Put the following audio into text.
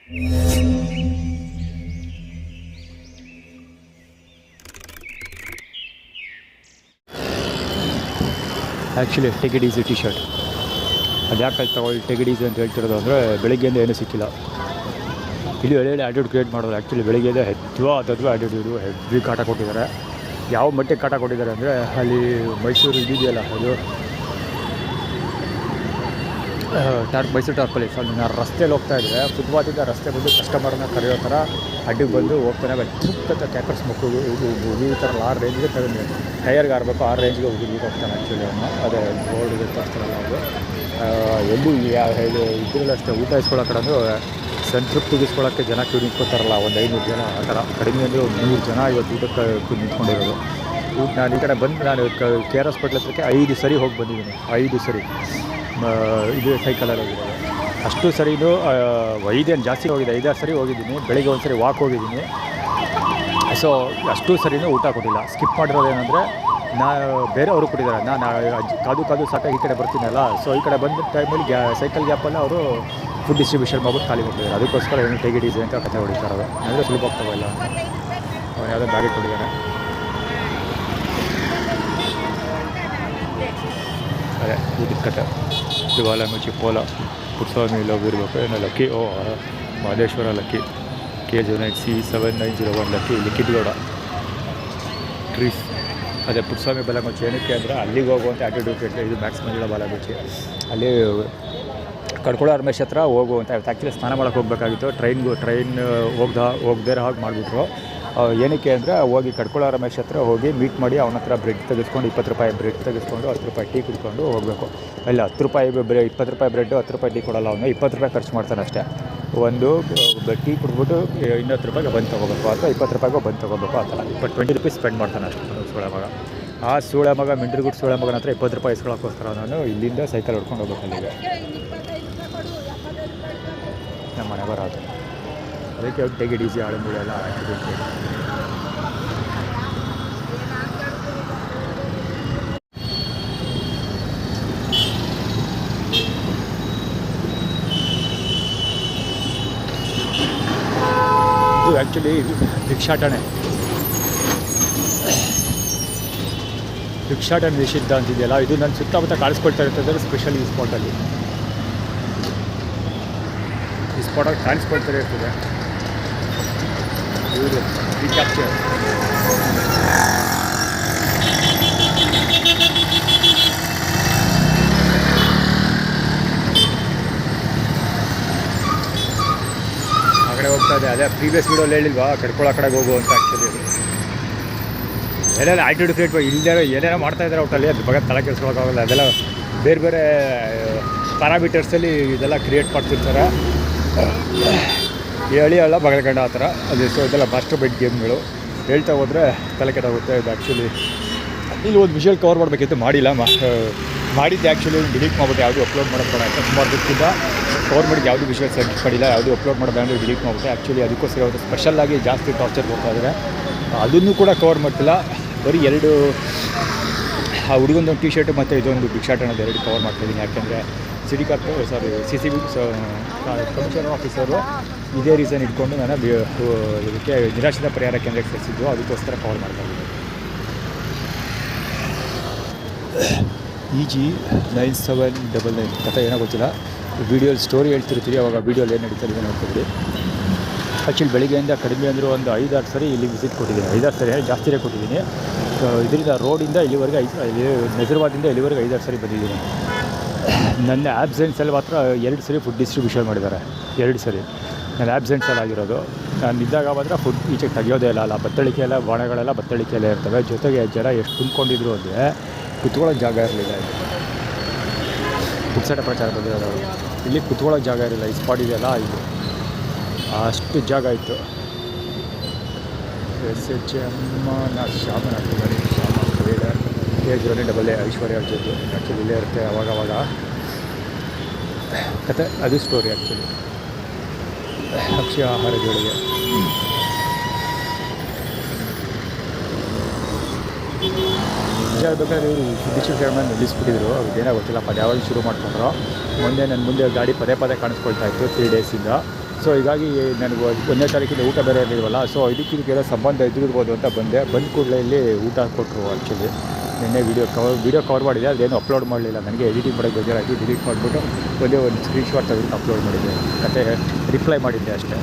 Actually take it easy T shirt. ಅದು ಯಾಕೆ ತಗೊಳ್ಳಿ ಟೇಕ್ ಇಟ್ ಈಸಿ ಅಂತ ಹೇಳ್ತಿರೋದು ಅಂದರೆ ಬೆಳಗ್ಗೆಯಿಂದ ಏನೂ ಸಿಕ್ಕಿಲ್ಲ. ಇಲ್ಲಿ ಒಳ್ಳೆ ಆ್ಯಟಿಟ್ಯೂಡ್ ಕ್ರಿಯೇಟ್ ಮಾಡೋದು. ಆ್ಯಕ್ಚುಲಿ ಬೆಳಗ್ಗೆಯಿಂದ ಹೆದ್ವಾ ಆ್ಯಟಿಟ್ಯೂಡು ಹೆವಿ ಕಾಟ ಕೊಟ್ಟಿದ್ದಾರೆ. ಯಾವ ಮಟ್ಟಿಗೆ ಕಾಟ ಕೊಟ್ಟಿದ್ದಾರೆ ಅಂದರೆ ಅಲ್ಲಿ ಮೈಸೂರು ಇದೆಯಲ್ಲ ಅದು ಮೈಸೂರು ಟಾರ್ಪಲ್ಲಿ ಅಲ್ಲಿ ನಾನು ರಸ್ತೆಯಲ್ಲಿ ಹೋಗ್ತಾಯಿದ್ದೆ. ಫುಟ್ಪಾತಿಂದ ರಸ್ತೆ ಬಂದು ಕಸ್ಟಮರ್ನ ಕರೆಯೋ ಥರ ಅಡ್ಡಿಗೆ ಬಂದು ಹೋಗ್ತಾನೆ. ಟ್ರಿಪ್ ಕ್ಯಾಕರ್ಸ್ ಮಕ್ಕಳು ಈ ಥರ ಆ ರೇಂಜ್ಗೆ ತಗೊಂಡು ಟೈರ್ಗೆ ಆರಬೇಕು ಆ ರೇಂಜ್ಗೆ ಹುಡುಗಿ ಹೋಗ್ತಾನೆ. ಆ್ಯಕ್ಚುಲಿ ಅವನು ಅದೇ ಬೋರ್ಡ್ಗೆ ತೋರಿಸ್ತಾರಲ್ಲ ಅವರು ಎಲ್ಲೂ ಇದ್ರಲ್ಲಿ ಅಷ್ಟೇ ಊಟ ಇಸ್ಕೊಳ್ಳೋ ಕಡೆದು ಸಂತೃಪ್ತಿ ಇಸ್ಕೊಳ್ಳೋಕ್ಕೆ ಜನ ಕ್ಯೂ ನಿಂತ್ಕೊತಾರಲ್ಲ, ಒಂದು 500 ಜನ ಆ ಥರ. ಕಡಿಮೆ ಅಂದರೆ ಒಂದು 100 ಜನ ಇವತ್ತು ಊಟಕ್ಕೆ ನಿಂತ್ಕೊಂಡಿರೋದು. ನಾನು ಈ ಕಡೆ ಬಂದು ನಾನು KR ಹಾಸ್ಪಿಟ್ಲ್ ಹತ್ರಕ್ಕೆ 5 ಸರಿ ಹೋಗಿ ಬಂದಿದ್ದೀನಿ. 5 ಸರಿ ಇದು ಸೈಕಲಲ್ಲಿ ಹೋಗಿರೋದು. ಅಷ್ಟು ಸರಿನೂ ಐದೇನು ಜಾಸ್ತಿ ಹೋಗಿದೆ, 5-6 ಸರಿ ಹೋಗಿದ್ದೀನಿ. ಬೆಳಿಗ್ಗೆ ಒಂದು ಸರಿ ವಾಕ್ ಹೋಗಿದ್ದೀನಿ. ಸೊ ಅಷ್ಟು ಸರಿನೂ ಊಟ ಕೊಟ್ಟಿಲ್ಲ. ಸ್ಕಿಪ್ ಮಾಡಿರೋದೇನೆಂದರೆ ಬೇರೆಯವರು ಕೊಟ್ಟಿದ್ದಾರೆ. ನಾನು ಕಾದು ಸಾಕಾಗಿ ಈ ಕಡೆ ಬರ್ತೀನಲ್ಲ, ಸೊ ಈ ಕಡೆ ಬಂದ ಟೈಮಲ್ಲಿ ಸೈಕಲ್ ಗ್ಯಾಪಲ್ಲಿ ಅವರು ಫುಡ್ ಡಿಸ್ಟ್ರಿಬ್ಯೂಷನ್ ಮಾಡ್ಬಿಟ್ಟು ಖಾಲಿ ಕೊಟ್ಟಿದ್ದಾರೆ. ಅದಕ್ಕೋಸ್ಕರ ಏನು ಟೇಕ್ ಇಟ್ ಈಸಿ ಅಂತ ಕಥೆ ಹೊಡಿತಾರೆ. ಅಂದರೆ ಸುಲಭ ಆಗ್ತಾವಲ್ಲ ಅಂತ ಅವನು ಯಾವುದೋ ಬ್ಯಾಗ್ ಕೊಟ್ಟಿದ್ದಾನೆ. ಅದೇ ಇದಕ್ಕೆ ಕತೆ ಶಿವಾಲಯ ಪೋಲ ಪುಟ್ಸ್ವಾಮಿ ಹೋಗಿರ್ಬೇಕು ಏನೋ lucky. Mahadeshwara lucky KG9C7901 lucky ಲಿಕ್ಕಿದ್ಗೌಡ ಟ್ರೀಸ್. ಅದೇ ಪುಟ್ಸ್ವಾಮಿ ಬಲಮುಚ್ಚಿ ಏನಕ್ಕೆ ಅಂದರೆ ಅಲ್ಲಿಗೆ ಹೋಗುವಂಥ ಆ್ಯಟಿಟ್ಯೂಡ್ ಇದು ಮ್ಯಾಕ್ಸ್ ಮಂಜುಳ ಬಾಲಮುಚ್ಚಿ. ಅಲ್ಲಿ ಕಡ್ಕೊಳ ರಮೇಶ್ ಹತ್ರ ಹೋಗುವಂಥ ಆ್ಯಕ್ಚುಲಿ ಸ್ನಾನ ಮಾಡೋಕ್ಕೆ ಹೋಗಬೇಕಾಗಿತ್ತು. ಟ್ರೈನ್ ಹೋಗದೇ ಹಾಗೆ ಮಾಡಿಬಿಟ್ರು. ಏನಕ್ಕೆ ಅಂದರೆ ಹೋಗಿ ಕಡ್ಕೊಳ ರಮೇಶ್ ಹತ್ರ ಹೋಗಿ ಮೀಟ್ ಮಾಡಿ ಅವನ ಹತ್ರ ಬ್ರೆಡ್ ತೆಗೆಸ್ಕೊಂಡು 20 ರೂಪಾಯಿ ಬ್ರೆಡ್ ತೆಗೆಸ್ಕೊಂಡು 10 ರೂಪಾಯಿ ಟೀ ಕುಡ್ಕೊಂಡು ಹೋಗಬೇಕು. ಇಲ್ಲ 10 ರೂಪಾಯಿ 20 ರೂಪಾಯಿ ಬ್ರೆಡ್ಡು 10 ರೂಪಾಯಿ ಟೀ ಕೊಡೋಲ್ಲ. ಅವನು 20 ರೂಪಾಯಿ ಖರ್ಚು ಮಾಡ್ತಾನೆ ಅಷ್ಟೇ. ಒಂದು ಟೀ ಕುಡ್ಬಿಟ್ಟು 20 ರೂಪಾಯಿಗೆ ಬಂದು ತೊಗೋಬೇಕು ಅಥವಾ 20 ರೂಪಾಯಿಗೂ ಬಂದು ತೊಗೋಬೇಕು. ಆ ಥರ 20 ರೂಪೀಸ್ ಸ್ಪೆಂಡ್ ಮಾಡ್ತಾನೆ ಅಷ್ಟೇ ಸೂಳೆ ಮಗ. ಆ ಸೂಳೆ ಮಗ ಮಿಂಟ್ರಿಗುಡ್ ಸೂಳೆ ಮಗನ ಹತ್ರ 20 ರೂಪಾಯಿ ಇಸ್ಕೊಳ್ಳೋಕ್ಕೋಸ್ಕರ ನಾನು ಇಲ್ಲಿಂದ ಸೈಕಲ್ ಹೊಡ್ಕೊಂಡು ಹೋಗ್ಬೇಕು ಅಲ್ಲಿಗೆ. ನಮ್ಮ ಮನೆ ಬರೋದು ಅದಕ್ಕೆ ಟೇಕ್ ಇಟ್ ಈಸಿ ಆಡಂಬುಡಿ ಎಲ್ಲ ಆ್ಯಕ್ಟಿವಿಟಿ. ಇದು ಆ್ಯಕ್ಚುಲಿ ಭಿಕ್ಷಾಟನೆ ನಿಷಿದ್ಧ ಅಂತಿದೆಯಲ್ಲ, ಇದು ನನ್ನ ಸುತ್ತಮುತ್ತ ಕಾಣಿಸ್ಕೊಳ್ತಾ ಇರ್ತದೆ. ಸ್ಪೆಷಲ್ ಈ ಸ್ಪಾಟಲ್ಲಿ ಕಾಣಿಸ್ಕೊಳ್ತಾನೆ ಇರ್ತದೆ. ಇವರು ರಿಕ್ಯಾಪ್ಚರ್ ಆ ಕಡೆ ಹೋಗ್ತಾ ಇದೆ. ಅದೇ ಪ್ರೀವಿಯಸ್ ವೀಡಿಯೋಲ್ಲಿ ಹೇಳಿಲ್ವಾ ಕಡ್ಕೊಳ್ಳೋ ಕಡೆಗೆ ಹೋಗು ಅಂತ. ಆ್ಯಕ್ಚುಲಿ ಏನೇನು ಆ್ಯಟಿಟ್ಯೂಡ್ ಕ್ರಿಯೇಟ್ ಇಲ್ಲದೆ ಏನೇನೋ ಮಾಡ್ತಾಯಿದ್ದಾರೆ ಒಟ್ಟಲ್ಲಿ ಅದ್ರ ಬಗ್ಗೆ ತಲೆ ಕೆಡಿಸ್ಕೊಳ್ಳೋಕ್ಕಾಗಲ್ಲ. ಅದೆಲ್ಲ ಬೇರೆ ಪ್ಯಾರಾಮೀಟರ್ಸಲ್ಲಿ ಇದೆಲ್ಲ ಕ್ರಿಯೇಟ್ ಮಾಡ್ತಿರ್ತಾರೆ. ಎಳಿಯಲ್ಲ ಬಗಲ್ಗಂಡ ಆ ಥರ ಅದು. ಸೊ ಇದೆಲ್ಲ ಮಾಸ್ಟರ್ ಬೆಡ್ ಗೇಮ್ಗಳು ಹೇಳ್ತಾ ಹೋದರೆ ತಲೆ ಕೆಟ್ಟಾಗುತ್ತೆ. ಇದು ಆ್ಯಕ್ಚುಲಿ ಇಲ್ಲಿ ಒಂದು ವಿಷುವಲ್ ಕವರ್ ಮಾಡಬೇಕಿತ್ತು, ಮಾಡಿಲ್ಲ. ಮಾಡಿದ್ದೆ ಆ್ಯಕ್ಚುಲಿ ಡಿಲೀಟ್ ಮಾಡಿಬಿಟ್ಟು ಯಾವುದು ಅಪ್ಲೋಡ್ ಮಾಡೋದು ಬೇಡ ಅಂತ ಸುಮಾರು ದಿಕ್ಕಿಂದ ಕವರ್ ಮಾಡಿದ್ದು ಯಾವುದು ವಿಷುವಲ್ ಸೆಲೆಕ್ಟ್ ಮಾಡಿಲ್ಲ, ಯಾವುದು ಅಪ್ಲೋಡ್ ಮಾಡೋದು ಅಂದರೆ ಡಿಲೀಟ್ ಮಾಡಿಬಿಟ್ಟೆ. ಆ್ಯಕ್ಚುಲಿ ಅದಕ್ಕೋಸ್ಕರ ಇವತ್ತು ಸ್ಪೆಷಲ್ಲಾಗಿ ಜಾಸ್ತಿ ಟಾರ್ಚರ್ ಕೊಡ್ತಾ ಇದ್ದಾರೆ. ಅದನ್ನು ಕೂಡ ಕವರ್ ಮಾಡ್ತಿಲ್ಲ. ಬರೀ 2 ಆ ಹುಡುಗಂದೊಂದು ಟಿ ಶರ್ಟ್ ಮತ್ತು ಇದೊಂದು ಭಿಕ್ಷಾಟನದ 2 ಕವರ್ ಮಾಡ್ತಾಯಿದ್ದೀನಿ. ಯಾಕೆಂದರೆ CCB ಕಮಿಷನರ್ ಆಫೀಸರು ಇದೇ ರೀಸನ್ ಇಟ್ಕೊಂಡು ನಾನು ಇದಕ್ಕೆ ನಿರಾಶ್ರಿತ ಪರಿಹಾರ ಕೇಂದ್ರಕ್ಕೆ ಸೇರಿಸಿದ್ದು. ಅದಕ್ಕೋಸ್ಕರ ಕವರ್ ಮಾಡ್ತಾಯಿದ್ದೀನಿ. EG9799 ಕಥೆ ಏನೋ ಗೊತ್ತಿಲ್ಲ. ವೀಡಿಯೋಲಿ ಸ್ಟೋರಿ ಹೇಳ್ತಿರ್ತೀರಿ, ಅವಾಗ ವೀಡಿಯೋಲಿ ಏನು ನಡೀತಾರೆ ನೋಡ್ಕೊಬಿಡಿ. ಆ್ಯಕ್ಚುಲಿ ಬೆಳಿಗ್ಗೆಯಿಂದ ಕಡಿಮೆ ಅಂದರೂ ಒಂದು 5-6 ಸರಿ ಇಲ್ಲಿ ವಿಸಿಟ್ ಕೊಟ್ಟಿದ್ದೀನಿ. 5-6 ಸರಿ ಜಾಸ್ತಿಯೇ ಕೊಟ್ಟಿದ್ದೀನಿ. ಇದರಿಂದ ರೋಡಿಂದ ಇಲ್ಲಿವರೆಗೆ ನಜರ್ವಾದಿಂದ ಇಲ್ಲಿವರೆಗೆ 5-6 ಸರಿ ಬಂದಿದ್ದೀನಿ. ನನ್ನ ಆ್ಯಬ್ಸೆನ್ಸಲ್ಲಿ ಮಾತ್ರ 2 ಸರಿ ಫುಡ್ ಡಿಸ್ಟ್ರಿಬ್ಯೂಷನ್ ಮಾಡಿದ್ದಾರೆ. 2 ಸರಿ ನನ್ನ ಆ್ಯಬ್ಸೆನ್ಸಲ್ಲಿ ಆಗಿರೋದು. ನಾನು ಇದ್ದಾಗ ಮಾತ್ರ ಫುಡ್ ಈಚೆಗೆ ತೆಗಿಯೋದೇ ಇಲ್ಲ. ಬತ್ತಳಿಕೆ ಎಲ್ಲ ಬಾಣಗಳೆಲ್ಲ ಬತ್ತಳಿಕೆಯಲ್ಲೇ ಇರ್ತವೆ. ಜೊತೆಗೆ ಜನ ಎಷ್ಟು ತುಂಬಿಕೊಂಡಿದ್ರು ಅಂದರೆ ಕುತ್ಕೊಳ್ಳೋಕೆ ಜಾಗ ಇರಲಿಲ್ಲ. ಪುಕ್ಸಟ ಪ್ರಚಾರ ಬಂದಿರೋದು ಇಲ್ಲಿ ಕುತ್ಕೊಳ್ಳೋಕೆ ಜಾಗ ಇರಲಿಲ್ಲ. ಈ ಸ್ಪಾಟ್ ಇದೆಯಲ್ಲ ಇದು ಅಷ್ಟು ಜಾಗ ಇತ್ತು. SHM ಶ್ಯಾಮನಾಥ್ ಟ್ರೇಡರ್ KG1AA ಐಶ್ವರ್ಯ ಜೊತೆ ಆ್ಯಕ್ಚುಲಿ ಇಲ್ಲೇ ಇರುತ್ತೆ ಅವಾಗವಾಗ ಕತೆ. ಅದು ಸ್ಟೋರಿ ಆ್ಯಕ್ಚುಲಿ. ಅಕ್ಷಯ ಆಹಾರ ಜೋಳಿಗೆ ನಿಜ ಹೇಳ್ಬೇಕಾದ್ರೆ ಇವರು ಡಿಸ್ಟ್ರಿಬ್ಯೂಷನ್ ನಿಲ್ಲಿಸ್ಬಿಟ್ಟಿದ್ರು. ಅವ್ರಿಗೇನೋ ಗೊತ್ತಿಲ್ಲಪ್ಪ ಯಾವಾಗ ಶುರು ಮಾಡ್ಕೊಂಡ್ರು. ನನ್ನ ಮುಂದೆ ಗಾಡಿ ಪದೇ ಕಾಣಿಸ್ಕೊಳ್ತಾ ಇತ್ತು 3 ಡೇಸಿಂದ. ಸೊ ಹೀಗಾಗಿ ನನಗೆ 1ನೇ ತಾರೀಕಿಂದ ಊಟ ಬೇರೆ ಇರಲಿಲ್ವಲ್ಲ, ಸೊ ಇದಕ್ಕೆಲ್ಲ ಸಂಬಂಧ ಇದ್ದಿರ್ಬೋದು ಅಂತ ಬಂದ ಕೂಡಲೇ ಇಲ್ಲಿ ಊಟ ಕೊಟ್ಟರು. ಆ್ಯಕ್ಚುಲಿ ನಿನ್ನೆ ವೀಡಿಯೋ ಕವರ್ ಮಾಡಿದೆ, ಅದೇನು ಅಪ್ಲೋಡ್ ಮಾಡಲಿಲ್ಲ. ನನಗೆ ಎಡಿಟಿಂಗ್ ಮಾಡೋಕ್ಕೆ ಬೇಜಾರಾಗಿ ಡಿಲೀಟ್ ಮಾಡಿಬಿಟ್ಟು ಒಂದೇ ಒಂದು ಸ್ಕ್ರೀನ್ಶಾಟ್ ತೆಗೆದು ಅಪ್ಲೋಡ್ ಮಾಡಿದ್ದೆ, ಮತ್ತು ರಿಪ್ಲೈ ಮಾಡಿದ್ದೆ ಅಷ್ಟೇ.